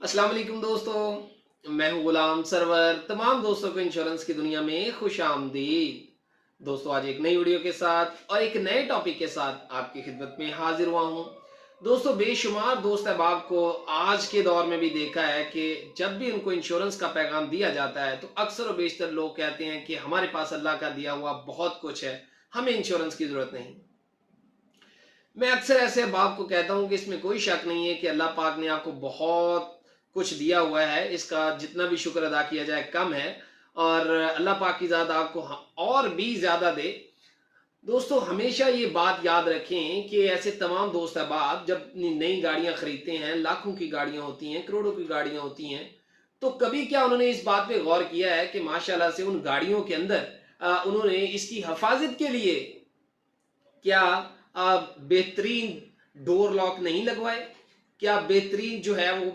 अस्सलाम वालेकुम दोस्तों, मैं हूं गुलाम सरवर। तमाम दोस्तों को इंश्योरेंस की दुनिया में खुश आमदीद। दोस्तों, आज एक नई वीडियो के साथ और एक नए टॉपिक के साथ आपकी खिदमत में हाजिर हुआ हूं। दोस्तों, बेशुमार दोस्त अहबाब को आज के दौर में भी देखा है कि जब भी उनको इंश्योरेंस का पैगाम दिया जाता है तो अक्सर और बेशतर लोग कहते हैं कि हमारे पास अल्लाह का दिया हुआ बहुत कुछ है, हमें इंश्योरेंस की जरूरत नहीं। मैं अक्सर ऐसे बाप को कहता हूं कि इसमें कोई शक नहीं है कि अल्लाह पाक ने आपको बहुत कुछ दिया हुआ है, इसका जितना भी शुक्र अदा किया जाए कम है। और अल्लाह पाक की ज़ात आपको और भी ज़्यादा दे। दोस्तों, हमेशा ये बात याद रखें कि ऐसे तमाम दोस्त अहबाब जब अपनी नई गाड़ियां खरीदते हैं, लाखों की गाड़ियां होती हैं, करोड़ों की गाड़ियां होती हैं, तो कभी क्या उन्होंने इस बात पे गौर किया है कि माशाल्लाह से उन गाड़ियों के अंदर उन्होंने इसकी हिफाजत के लिए क्या बेहतरीन डोर लॉक नहीं लगवाए? क्या बेहतरीन जो है वो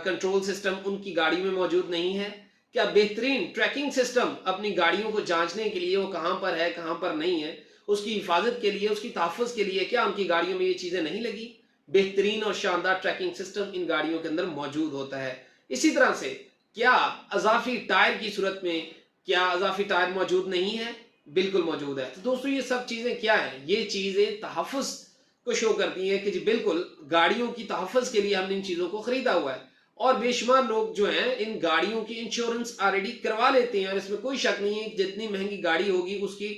कंट्रोल सिस्टम उनकी गाड़ी में मौजूद नहीं है? क्या बेहतरीन ट्रैकिंग सिस्टम अपनी गाड़ियों को जांचने के लिए वो कहां पर है, कहां पर नहीं है, उसकी हिफाजत के लिए, उसकी तहफ़्फ़ुज़ के लिए क्या उनकी गाड़ियों में ये चीज़ें नहीं लगी? बेहतरीन और शानदार ट्रैकिंग सिस्टम इन गाड़ियों के अंदर मौजूद होता है। इसी तरह से क्या अज़ाफ़ी टायर की सूरत में क्या अज़ाफ़ी टायर मौजूद नहीं है? बिल्कुल मौजूद है। तो दोस्तों, ये सब चीज़ें क्या हैं? ये चीज़ें तहफ़्फ़ुज़ को शो करती हैं कि जी बिल्कुल गाड़ियों की तहफ़्फ़ुज़ के लिए हमने इन चीज़ों को खरीदा हुआ है। और बेशुमार लोग जो हैं इन गाड़ियों की इंश्योरेंस ऑलरेडी करवा लेते हैं और इसमें कोई शक नहीं है कि जितनी महंगी गाड़ी होगी उसकी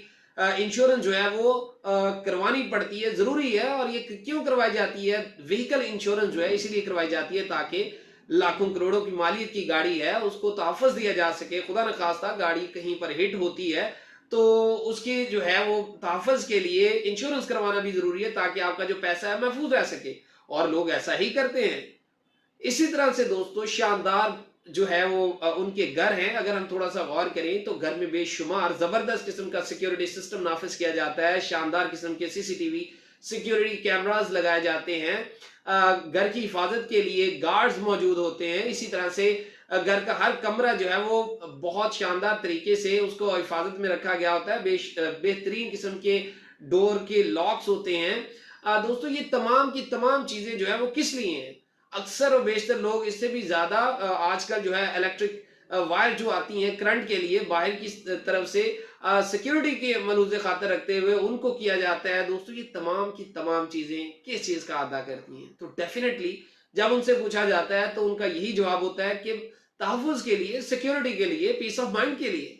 इंश्योरेंस जो है वो करवानी पड़ती है, ज़रूरी है। और ये क्यों करवाई जाती है? व्हीकल इंश्योरेंस जो है इसीलिए करवाई जाती है ताकि लाखों करोड़ों की मालियत की गाड़ी है उसको तहफ़्फ़ुज़ दिया जा सके। खुदा न खास्ता गाड़ी कहीं पर हिट होती है तो उसकी जो है वो तहफ़्फ़ुज़ के लिए इंश्योरेंस करवाना भी ज़रूरी है ताकि आपका जो पैसा है महफूज रह सके। और लोग ऐसा ही करते हैं। इसी तरह से दोस्तों, शानदार जो है वो उनके घर हैं। अगर हम थोड़ा सा गौर करें तो घर में बेशुमार जबरदस्त किस्म का सिक्योरिटी सिस्टम नाफिज किया जाता है। शानदार किस्म के सीसीटीवी सिक्योरिटी कैमरास लगाए जाते हैं। घर की हिफाजत के लिए गार्ड्स मौजूद होते हैं। इसी तरह से घर का हर कमरा जो है वो बहुत शानदार तरीके से उसको हिफाजत में रखा गया होता है। बेहतरीन किस्म के डोर के लॉक्स होते हैं। दोस्तों, ये तमाम की तमाम चीजें जो है वो किस लिए हैं? अक्सर और बेशतर लोग इससे भी ज्यादा आजकल जो है इलेक्ट्रिक वायर जो आती हैं करंट के लिए बाहर की तरफ से सिक्योरिटी के मलूज़े खातिर रखते हुए उनको किया जाता है। दोस्तों, ये तमाम की तमाम चीजें किस चीज का अदा करती हैं? तो डेफिनेटली जब उनसे पूछा जाता है तो उनका यही जवाब होता है कि तहफ़्फ़ुज़ के लिए, सिक्योरिटी के लिए, पीस ऑफ माइंड के लिए।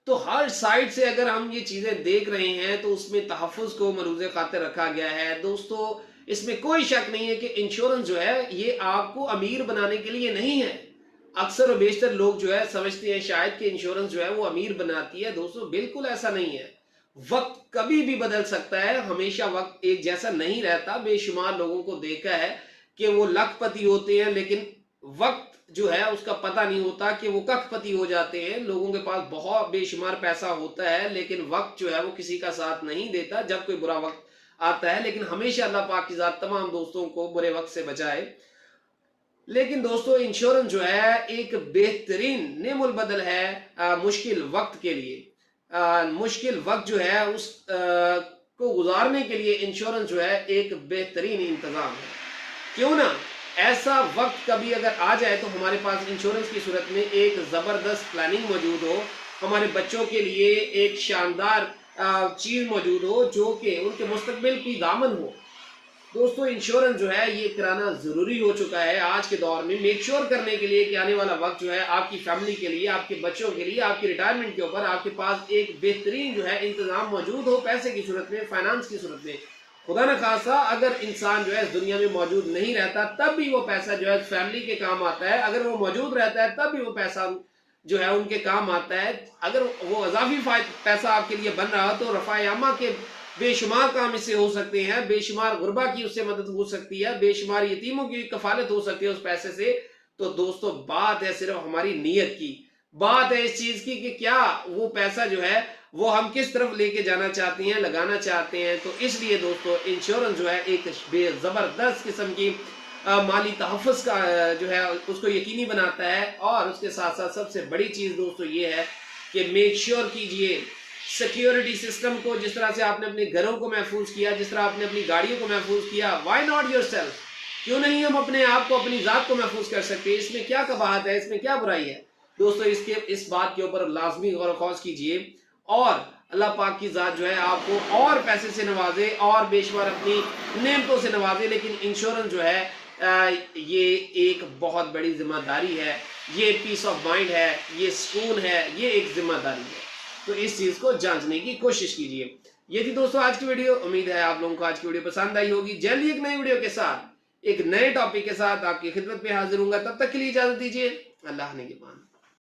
तो हर साइड से अगर हम ये चीजें देख रहे हैं तो उसमें तहफ़्फ़ुज़ को मरूज़े खातिर रखा गया है। दोस्तों, इसमें कोई शक नहीं है कि इंश्योरेंस जो है ये आपको अमीर बनाने के लिए नहीं है। अक्सर और बेशतर लोग जो है समझते हैं शायद कि इंश्योरेंस जो है वो अमीर बनाती है। दोस्तों, बिल्कुल ऐसा नहीं है। वक्त कभी भी बदल सकता है, हमेशा वक्त एक जैसा नहीं रहता। बेशुमार लोगों को देखा है कि वो लखपति होते हैं लेकिन वक्त जो है उसका पता नहीं होता कि वो कखपति हो जाते हैं। लोगों के पास बहुत बेशुमार पैसा होता है लेकिन वक्त जो है वो किसी का साथ नहीं देता जब कोई बुरा वक्त आता है। लेकिन हमेशा अल्लाह पाक की ज़ात तमाम दोस्तों को बुरे वक्त से बचाए। लेकिन दोस्तों, इंश्योरेंस जो है एक बेहतरीन नेमुल बदल है मुश्किल वक्त के लिए। मुश्किल वक्त जो है उस को गुजारने के लिए इंश्योरेंस जो है एक बेहतरीन इंतजाम है। क्यों ना ऐसा वक्त कभी अगर आ जाए तो हमारे पास इंश्योरेंस की सूरत में एक जबरदस्त प्लानिंग मौजूद हो, हमारे बच्चों के लिए एक शानदार चीज मौजूद हो जो कि उनके मुस्तकबिल की दामन हो। दोस्तों, इंश्योरेंस जो है ये कराना जरूरी हो चुका है आज के दौर में, मेक श्योर करने के लिए कि आने वाला वक्त जो है आपकी फैमिली के लिए, आपके बच्चों के लिए, आपकी रिटायरमेंट के ऊपर आपके पास एक बेहतरीन जो है इंतजाम मौजूद हो, पैसे की सूरत में, फाइनेंस की सूरत में। खुदा न खासा अगर इंसान जो है इस दुनिया में मौजूद नहीं रहता तब भी वो पैसा जो है फैमिली के काम आता है। अगर वो मौजूद रहता है तब भी वो पैसा जो है उनके काम आता है। अगर वो अजाफी पैसा आपके लिए बन रहा हो तो रफ़ायामा के बेशुमार काम इससे हो सकते हैं, बेशुमार गुरबा की उससे मदद हो सकती है, बेशुमार यतीमों की कफालत हो सकती है उस पैसे से। तो दोस्तों, बात है सिर्फ हमारी नीयत की, बात है इस चीज की कि क्या वो पैसा जो है वो हम किस तरफ लेके जाना चाहते हैं, लगाना चाहते हैं। तो इसलिए दोस्तों, इंश्योरेंस जो है एक जबरदस्त किस्म की माली तहफ़्फ़ुज़ का जो है उसको यकीनी बनाता है। और उसके साथ साथ सबसे बड़ी चीज दोस्तों ये है कि मेक श्योर कीजिए सिक्योरिटी सिस्टम को। जिस तरह से आपने अपने घरों को महफूज किया, जिस तरह आपने अपनी गाड़ियों को महफूज किया, व्हाई नॉट योरसेल्फ? کیوں نہیں ہم اپنے آپ کو اپنی ذات کو محفوظ کر سکتے؟ اس میں کیا قباحت ہے، اس میں کیا برائی ہے؟ دوستو اس بات کے اوپر لازمی غور و خوض کیجئے، اور اللہ پاک کی ذات جو ہے آپ کو اور پیسے سے نوازے اور بے شمار اپنی نعمتوں سے نوازے، لیکن انشورنس جو ہے یہ ایک بہت بڑی ذمہ داری ہے، یہ پیس آف مائنڈ ہے، یہ سکون ہے، یہ ایک ذمہ داری ہے۔ تو اس چیز کو جانچنے کی کوشش کیجئے۔ یہ تھی دوستو آج کی ویڈیو، امید ہے آپ لوگوں کو آج کی ویڈیو پسند آئی ہوگی۔ جلدی ایک نئی ویڈیو کے ساتھ، ایک نئے ٹاپک کے ساتھ آپ کی خدمت میں حاضر ہوں گا، تب تک کے لیے اجازت دیجیے، اللہ نگہبان۔